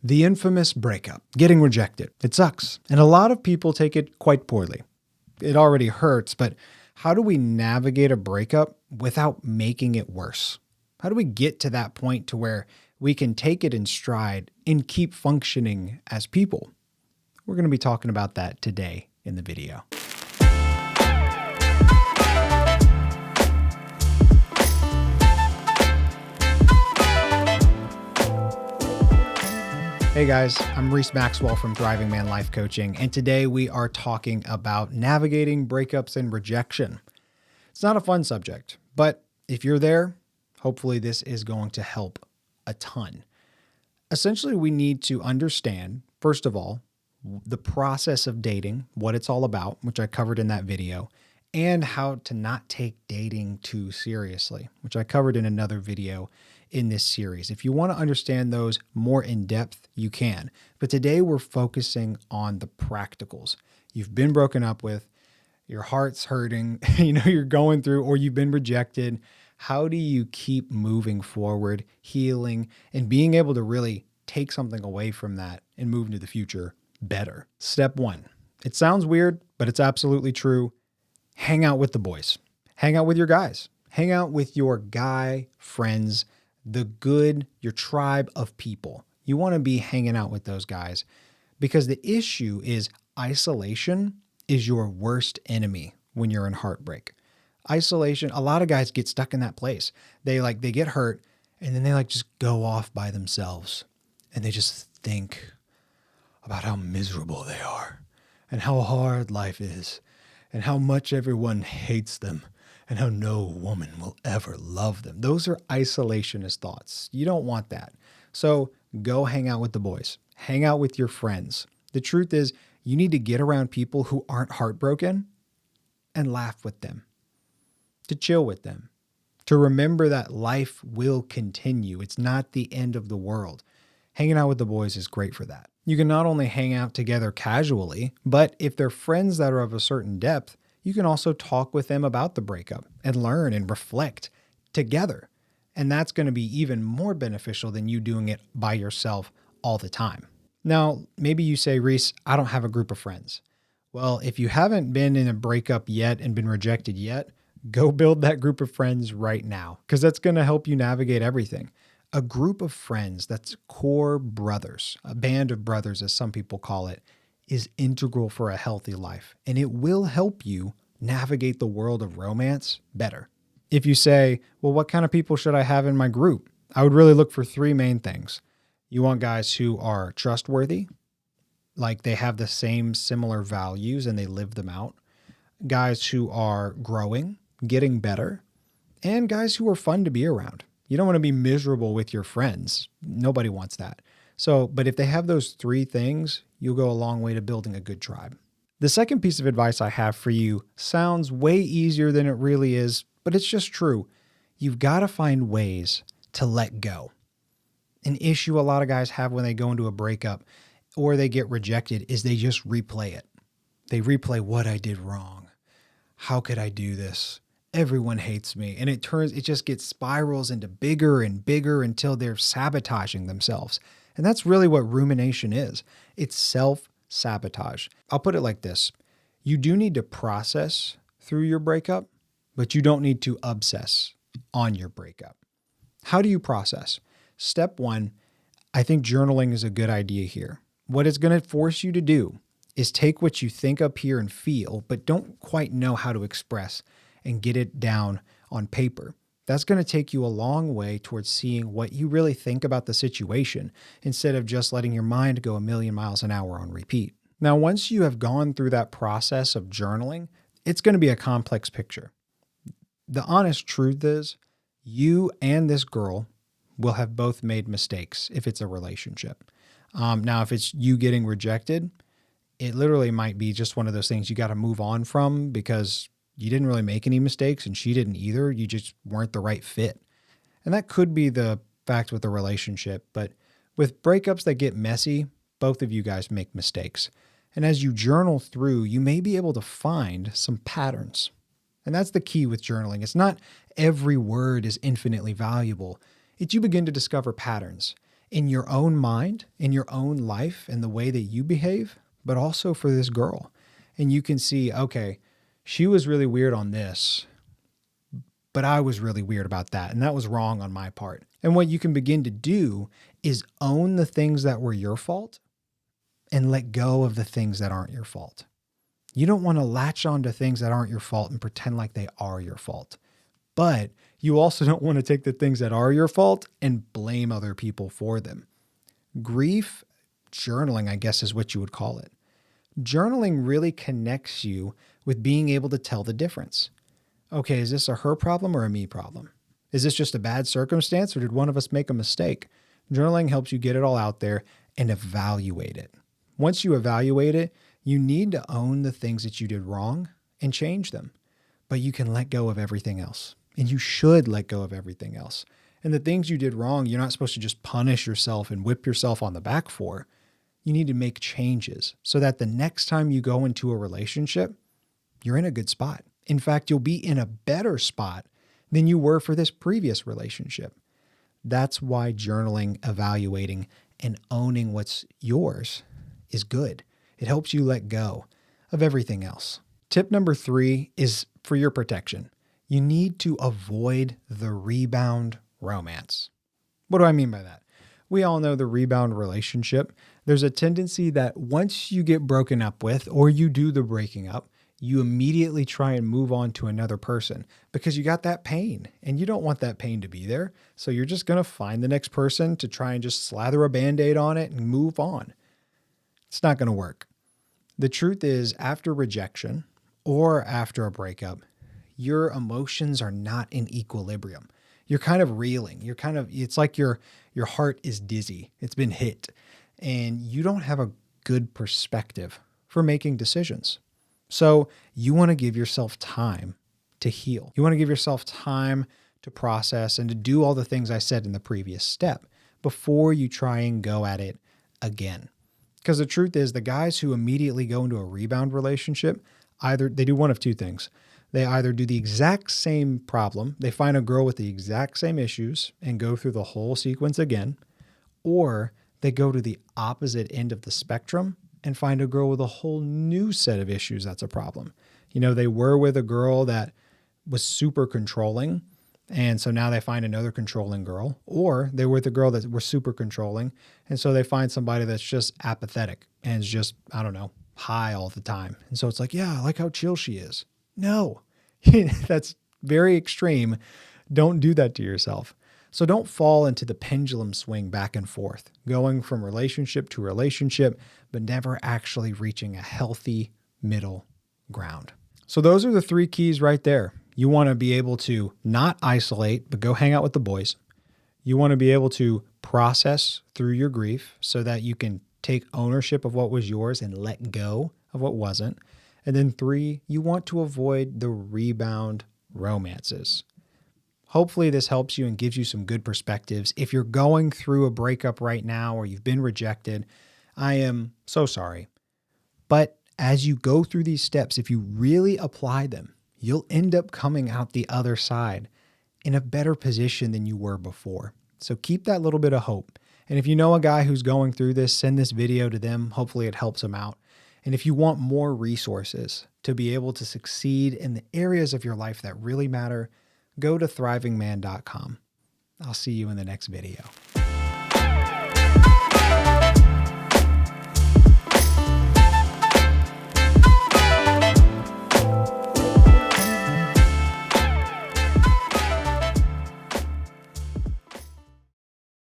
The infamous breakup, getting rejected. It sucks. And a lot of people take it quite poorly. It already hurts, but how do we navigate a breakup without making it worse? How do we get to that point to where we can take it in stride and keep functioning as people? We're going to be talking about that today in the video. Hey guys, I'm Reese Maxwell from Thriving Man Life Coaching, and today we are talking about navigating breakups and rejection. It's not a fun subject, but if you're there, hopefully this is going to help a ton. Essentially, we need to understand, first of all, the process of dating, what it's all about, which I covered in that video, and how to not take dating too seriously, which I covered in another video in this series. If you want to understand those more in depth, you can. But today we're focusing on the practicals. You've been broken up with, your heart's hurting, you're going through, or you've been rejected. How do you keep moving forward, healing, and being able to really take something away from that and move into the future better? Step one. It sounds weird, but it's absolutely true. Hang out with the boys. Hang out with your guys. Hang out with your guy friends, your tribe of people. You want to be hanging out with those guys because the issue is isolation is your worst enemy when you're in heartbreak. Isolation, a lot of guys get stuck in that place. They get hurt and then they just go off by themselves and they just think about how miserable they are and how hard life is and how much everyone hates them and how no woman will ever love them. Those are isolationist thoughts. You don't want that. So go hang out with the boys. Hang out with your friends. The truth is, you need to get around people who aren't heartbroken and laugh with them, to chill with them, to remember that life will continue. It's not the end of the world. Hanging out with the boys is great for that. You can not only hang out together casually, but if they're friends that are of a certain depth, you can also talk with them about the breakup and learn and reflect together. And that's going to be even more beneficial than you doing it by yourself all the time. Now, maybe you say, Reese, I don't have a group of friends. Well, if you haven't been in a breakup yet and been rejected yet, go build that group of friends right now, because that's going to help you navigate everything. A group of friends that's core brothers, a band of brothers, as some people call it, is integral for a healthy life, and it will help you navigate the world of romance better. If you say, well, what kind of people should I have in my group? I would really look for three main things. You want guys who are trustworthy, like they have the same similar values and they live them out. Guys who are growing, getting better, and guys who are fun to be around. You don't want to be miserable with your friends. Nobody wants that. But if they have those three things, you'll go a long way to building a good tribe. The second piece of advice I have for you sounds way easier than it really is, but it's just true. You've got to find ways to let go. An issue a lot of guys have when they go into a breakup or they get rejected is they just replay it. They replay what I did wrong. How could I do this? Everyone hates me. And it just gets spirals into bigger and bigger until they're sabotaging themselves. And that's really what rumination is. It's self-sabotage. I'll put it like this. You do need to process through your breakup, but you don't need to obsess on your breakup. How do you process? Step one, I think journaling is a good idea here. What it's going to force you to do is take what you think up here and feel, but don't quite know how to express, and get it down on paper. That's going to take you a long way towards seeing what you really think about the situation instead of just letting your mind go a million miles an hour on repeat. Now, once you have gone through that process of journaling, it's going to be a complex picture. The honest truth is you and this girl will have both made mistakes if it's a relationship. Now, if it's you getting rejected, it literally might be just one of those things you got to move on from because you didn't really make any mistakes and she didn't either. You just weren't the right fit. And that could be the fact with a relationship. But with breakups that get messy, both of you guys make mistakes. And as you journal through, you may be able to find some patterns. And that's the key with journaling. It's not every word is infinitely valuable. It's you begin to discover patterns. in your own mind, in your own life, and the way that you behave, but also for this girl. And you can see, okay, she was really weird on this, but I was really weird about that. And that was wrong on my part. And what you can begin to do is own the things that were your fault and let go of the things that aren't your fault. You don't want to latch on to things that aren't your fault and pretend like they are your fault. But you also don't want to take the things that are your fault and blame other people for them. Grief journaling, I guess, is what you would call it. Journaling really connects you with being able to tell the difference. Okay, is this a her problem or a me problem? Is this just a bad circumstance or did one of us make a mistake? Journaling helps you get it all out there and evaluate it. Once you evaluate it, you need to own the things that you did wrong and change them. But you can let go of everything else. And you should let go of everything else. And the things you did wrong, you're not supposed to just punish yourself and whip yourself on the back for. You need to make changes so that the next time you go into a relationship, you're in a good spot. In fact, you'll be in a better spot than you were for this previous relationship. That's why journaling, evaluating, and owning what's yours is good. It helps you let go of everything else. Tip number 3 is for your protection. You need to avoid the rebound romance. What do I mean by that? We all know the rebound relationship. There's a tendency that once you get broken up with or you do the breaking up, you immediately try and move on to another person because you got that pain and you don't want that pain to be there. So you're just going to find the next person to try and just slather a Band-Aid on it and move on. It's not going to work. The truth is, after rejection or after a breakup, your emotions are not in equilibrium. You're kind of reeling. It's like your heart is dizzy. It's been hit and you don't have a good perspective for making decisions. So you want to give yourself time to heal. You want to give yourself time to process and to do all the things I said in the previous step before you try and go at it again. Because the truth is, the guys who immediately go into a rebound relationship, they do one of two things. They either do the exact same problem, they find a girl with the exact same issues and go through the whole sequence again, or they go to the opposite end of the spectrum and find a girl with a whole new set of issues that's a problem. You know, they were with a girl that was super controlling, and so now they find another controlling girl, or they were with a girl that was super controlling, and so they find somebody that's just apathetic and is just, I don't know, high all the time. And so it's like, yeah, I like how chill she is. No, that's very extreme. Don't do that to yourself. So don't fall into the pendulum swing back and forth, going from relationship to relationship, but never actually reaching a healthy middle ground. So those are the 3 keys right there. You want to be able to not isolate, but go hang out with the boys. You want to be able to process through your grief so that you can take ownership of what was yours and let go of what wasn't. And then 3, you want to avoid the rebound romances. Hopefully this helps you and gives you some good perspectives. If you're going through a breakup right now or you've been rejected, I am so sorry. But as you go through these steps, if you really apply them, you'll end up coming out the other side in a better position than you were before. So keep that little bit of hope. And if you know a guy who's going through this, send this video to them. Hopefully it helps them out. And if you want more resources to be able to succeed in the areas of your life that really matter, go to thrivingman.com. I'll see you in the next video.